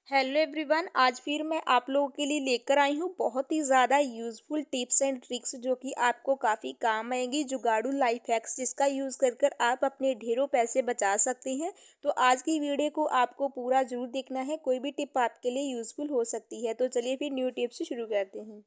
Hello everyone, आज फिर मैं आप लोगों के लिए लेकर आई हूँ बहुत ही ज़्यादा यूज़फुल टिप्स एंड ट्रिक्स जो कि आपको काफ़ी काम आएंगी। जुगाड़ू लाइफ हैक्स जिसका यूज़ कर कर आप अपने ढेरों पैसे बचा सकते हैं। तो आज की वीडियो को आपको पूरा ज़रूर देखना है, कोई भी टिप आपके लिए यूज़फुल हो सकती है। तो चलिए फिर न्यू टिप से शुरू करते हैं।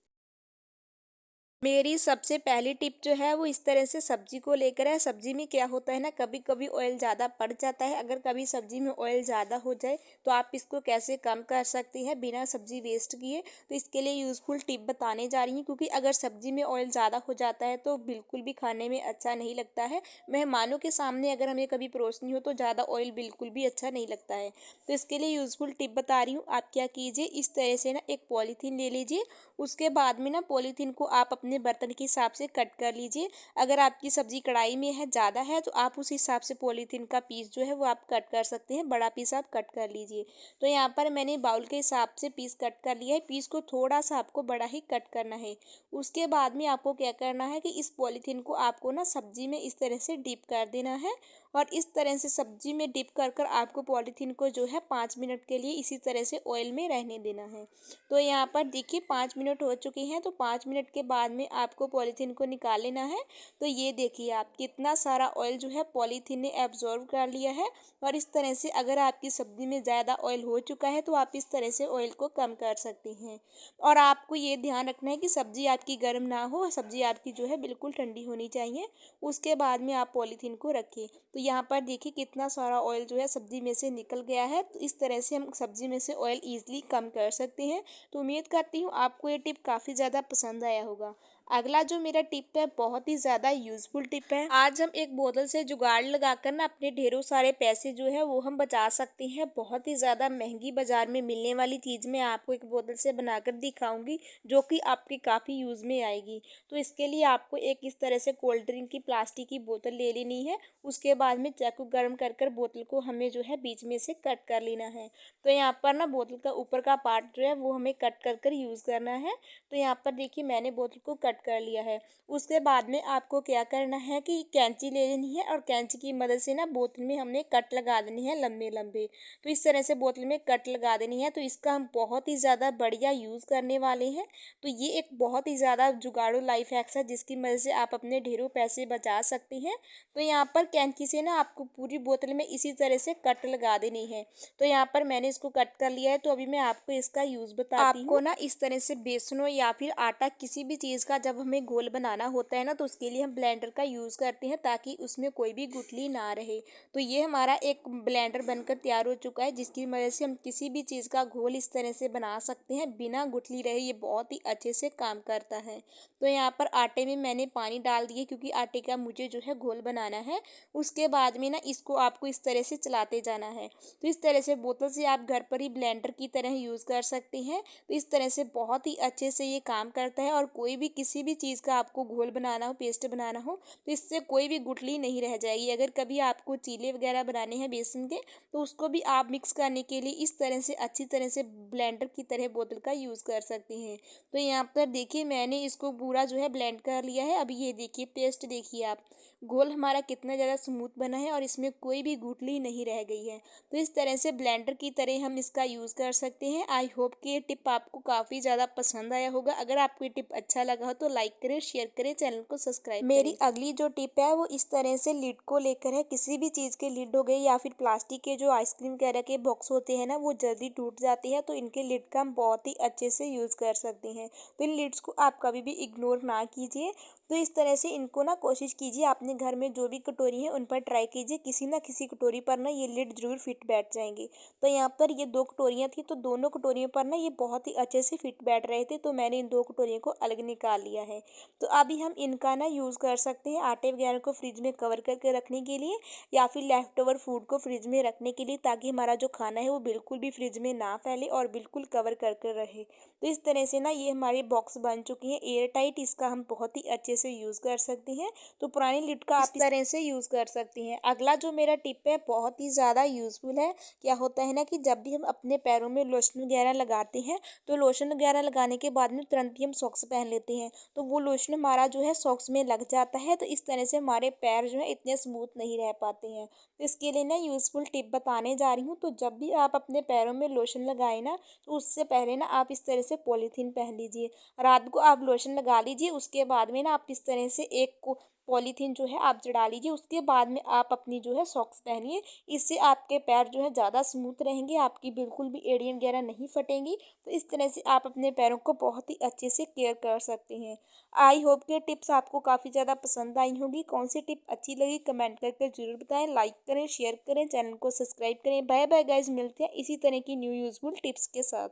मेरी सबसे पहली टिप जो है वो इस तरह से सब्जी को लेकर है। सब्जी में क्या होता है ना, कभी कभी ऑयल ज़्यादा पड़ जाता है। अगर कभी सब्जी में ऑयल ज़्यादा हो जाए तो आप इसको कैसे कम कर सकती हैं बिना सब्जी वेस्ट किए। तो इसके लिए यूज़फुल टिप बताने जा रही हूँ, क्योंकि अगर सब्जी में ऑयल ज़्यादा हो जाता है तो बिल्कुल भी खाने में अच्छा नहीं लगता है। मेहमानों के सामने अगर हमें कभी परोसनी हो तो ज़्यादा ऑयल बिल्कुल भी अच्छा नहीं लगता है। तो इसके लिए यूज़फुल टिप बता रही हूँ। आप क्या कीजिए, इस तरह से ना एक पॉलीथीन ले लीजिए। उसके बाद में ना पॉलीथीन को आप अपने बर्तन के हिसाब से कट कर लीजिए। अगर आपकी सब्जी कढ़ाई में है, ज़्यादा है, तो आप उस हिसाब से पॉलीथीन का पीस जो है वो आप कट कर सकते हैं। बड़ा पीस आप कट कर लीजिए। तो यहाँ पर मैंने बाउल के हिसाब से पीस कट कर लिया है। पीस को थोड़ा सा आपको बड़ा ही कट करना है। उसके बाद में आपको क्या करना है कि इस पॉलीथीन को आपको ना सब्जी में इस तरह से डिप कर देना है। और इस तरह से सब्जी में डिप कर कर आपको पॉलीथीन को जो है 5 मिनट के लिए इसी तरह से ऑयल में रहने देना है। तो यहाँ पर देखिए 5 मिनट हो चुके हैं। तो 5 मिनट के बाद में आपको पॉलीथीन को निकाल लेना है। तो ये देखिए आप कितना सारा ऑयल जो है पॉलीथीन ने एब्जॉर्व कर लिया है। और इस तरह से अगर आपकी सब्जी में ज़्यादा ऑयल हो चुका है तो आप इस तरह से ऑयल को कम कर सकती हैं। और आपको ये ध्यान रखना है कि सब्जी आपकी गर्म ना हो, सब्जी आपकी जो है बिल्कुल ठंडी होनी चाहिए। उसके बाद में आप पॉलीथीन को रखिए। तो यहाँ पर देखिए कितना सारा ऑयल जो है सब्जी में से निकल गया है। तो इस तरह से हम सब्जी में से ऑयल ईजिली कम कर सकते हैं। तो उम्मीद करती हूँ आपको ये टिप काफ़ी ज़्यादा पसंद आया होगा। अगला जो मेरा टिप है बहुत ही ज़्यादा यूज़फुल टिप है। आज हम एक बोतल से जुगाड़ लगाकर ना अपने ढेरों सारे पैसे जो है वो हम बचा सकते हैं। बहुत ही ज़्यादा महंगी बाज़ार में मिलने वाली चीज़ मैं आपको एक बोतल से बनाकर दिखाऊंगी, जो कि आपके काफ़ी यूज़ में आएगी। तो इसके लिए आपको एक इस तरह से कोल्ड ड्रिंक की प्लास्टिक की बोतल ले लेनी है। उसके बाद में चाकू गर्म कर कर बोतल को हमें जो है बीच में से कट कर लेना है। तो यहाँ पर ना बोतल का ऊपर का पार्ट जो है वो हमें कट कर कर यूज़ करना है। तो यहाँ पर देखिए मैंने बोतल को कट कर लिया है। उसके बाद में आपको क्या करना है कि कैंची ले लेनी है और कैंची की मदद से ना बोतल में हमने कट लगा देनी है लंबे लंबे। तो इस तरह से बोतल में कट लगा देनी है। तो इसका हम बहुत ही ज़्यादा बढ़िया यूज़ करने वाले हैं। तो ये एक बहुत ही ज़्यादा जुगाड़ू लाइफ हैक्स है जिसकी मदद से आप अपने ढेरों पैसे बचा सकती हैं। तो यहाँ पर कैंची से ना आपको पूरी बोतल में इसी तरह से कट लगा देनी है। तो यहाँ पर मैंने इसको कट कर लिया है। तो अभी मैं आपको इसका यूज़ बताती हूँ। आपको ना इस तरह से बेसन हो या फिर आटा, किसी भी चीज़ का जब हमें घोल बनाना होता है ना, तो उसके लिए हम ब्लेंडर का यूज़ करते हैं ताकि उसमें कोई भी गुठली ना रहे। तो ये हमारा एक ब्लेंडर बनकर तैयार हो चुका है, जिसकी मदद से हम किसी भी चीज़ का घोल इस तरह से बना सकते हैं बिना गुठली रहे। ये बहुत ही अच्छे से काम करता है। तो यहाँ पर आटे में मैंने पानी डाल दिए, क्योंकि आटे का मुझे जो है घोल बनाना है। उसके बाद में ना इसको आपको इस तरह से चलाते जाना है। तो इस तरह से बोतल से आप घर पर ही ब्लेंडर की तरह यूज़ कर सकते हैं। तो इस तरह से बहुत ही अच्छे से ये काम करता है। और कोई भी किसी भी चीज़ का आपको घोल बनाना हो, पेस्ट बनाना हो, तो इससे कोई भी गुठली नहीं रह जाएगी। अगर कभी आपको चीले वगैरह बनाने हैं बेसन के, तो उसको भी आप मिक्स करने के लिए इस तरह से अच्छी तरह से ब्लेंडर की तरह बोतल का यूज़ कर सकते हैं। तो यहाँ पर देखिए मैंने इसको पूरा जो है ब्लेंड कर लिया है। अभी ये देखिए पेस्ट देखिए आप, घोल हमारा कितना ज़्यादा स्मूथ बना है और इसमें कोई भी गुठली नहीं रह गई है। तो इस तरह से ब्लेंडर की तरह हम इसका यूज़ कर सकते हैं। आई होप कि ये टिप आपको काफ़ी ज़्यादा पसंद आया होगा। अगर आपको ये टिप अच्छा लगा हो तो लाइक करें, शेयर करें, चैनल को सब्सक्राइब करें। मेरी अगली जो टिप है वो इस तरह से लिड को लेकर है। किसी भी चीज़ के लिड हो गए या फिर प्लास्टिक के जो आइसक्रीम वगैरह के बॉक्स होते हैं ना, वो जल्दी टूट जाते हैं। तो इनके लिड का हम बहुत ही अच्छे से यूज़ कर सकते हैं। तो इन लिड्स को आप कभी भी इग्नोर ना कीजिए। तो इस तरह से इनको ना कोशिश कीजिए, अपने घर में जो भी कटोरी है उन पर ट्राई कीजिए, किसी ना किसी कटोरी पर ना ये लिड जरूर फिट बैठ जाएंगे। तो यहाँ पर ये 2 कटोरियाँ थी, तो दोनों कटोरियों पर ना ये बहुत ही अच्छे से फिट बैठ रहे थे। तो मैंने इन 2 कटोरियों को अलग निकाल लिया है। तो अभी हम इनका ना यूज़ कर सकते हैं आटे वगैरह को फ्रिज में कवर करके रखने के लिए, या फिर लेफ्ट ओवर फूड को फ्रिज में रखने के लिए, ताकि हमारा जो खाना है वो बिल्कुल भी फ्रिज में ना फैले और बिल्कुल कवर करके रहे। तो इस तरह से ना ये हमारे बॉक्स बन चुके हैं एयर टाइट। इसका हम बहुत ही अच्छे से यूज़ कर सकती हैं। तो पुरानी लिड का आप इस तरह से यूज़ कर सकती हैं। अगला जो मेरा टिप है बहुत ही ज़्यादा यूज़फुल है। क्या होता है ना कि जब भी हम अपने पैरों में लोशन वगैरह लगाते हैं तो लोशन वगैरह लगाने के बाद में तुरंत ही हम सॉक्स पहन लेते हैं, तो वो लोशन हमारा जो है सॉक्स में लग जाता है, तो इस तरह से हमारे पैर जो है इतने स्मूथ नहीं रह पाते हैं। तो इसके लिए ना यूज़फुल टिप बताने जा रही हूँ। तो जब भी आप अपने पैरों में लोशन लगाए ना, तो उससे पहले ना आप इस तरह से पॉलीथीन पहन लीजिए। रात को आप लोशन लगा लीजिए, उसके बाद में ना आप इस तरह से एक को पॉलीथीन जो है आप चढ़ा लीजिए, उसके बाद में आप अपनी जो है सॉक्स पहनिए। इससे आपके पैर जो है ज़्यादा स्मूथ रहेंगे, आपकी बिल्कुल भी एड़ियाँ वगैरह नहीं फटेंगी। तो इस तरह से आप अपने पैरों को बहुत ही अच्छे से केयर कर सकते हैं। आई होप कि टिप्स आपको काफ़ी ज़्यादा पसंद आई होंगी। कौन सी टिप अच्छी लगी कमेंट करके ज़रूर बताएं। लाइक करें, शेयर करें, चैनल को सब्सक्राइब करें। बाय बाय गाइस, मिलते हैं इसी तरह की न्यू यूज़फुल टिप्स के साथ।